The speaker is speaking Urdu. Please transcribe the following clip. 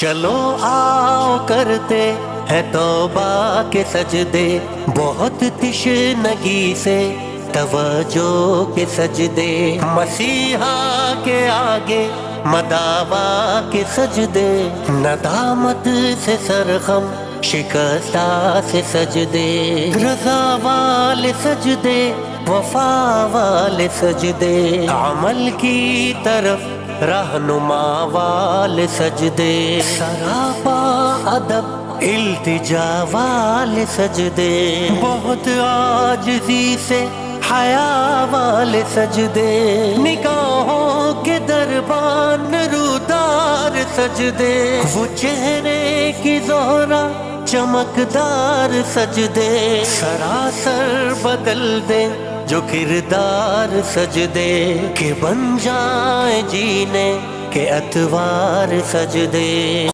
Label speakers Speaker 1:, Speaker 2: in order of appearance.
Speaker 1: چلو آؤ کرتے ہے توبہ کے سجدے، بہت تشنگی سے توجہ کے سجدے، مسیحا کے آگے مداوا کے سجدے، ندامت سے سرخم شکستہ سے سجدے، رضا والے سجدے، وفا والے سجدے، عمل کی طرف رہنما والے سجدے، سراپا ادب التجا والے سجدے، بہت عاجزی سے حیا والے سجدے، نگاہوں کے دربان رودار سجدے، وہ چہرے کی زہرا چمکدار سجدے، سراسر بدل دے جو کردار سجدے، کہ بن جائیں جینے کے اتوار سجدے۔